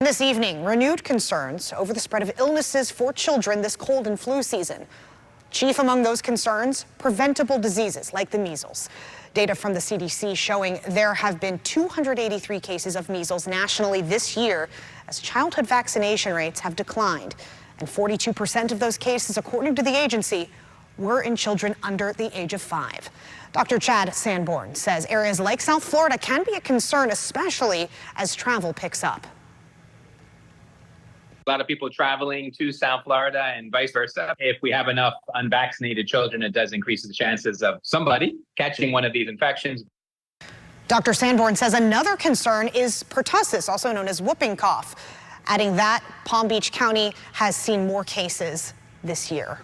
this evening, renewed concerns over the spread of illnesses for children this cold and flu season. Chief among those concerns, preventable diseases like the measles. Data from the CDC showing there have been 283 cases of measles nationally this year as childhood vaccination rates have declined. And 42% of those cases, according to the agency, were in children under the age of 5. Dr. Chad Sanborn says areas like South Florida can be a concern, especially as travel picks up. A lot of people traveling to South Florida and vice versa. If we have enough unvaccinated children, it does increase the chances of somebody catching one of these infections. Dr. Sanborn says another concern is pertussis, also known as whooping cough, adding that Palm Beach County has seen more cases this year.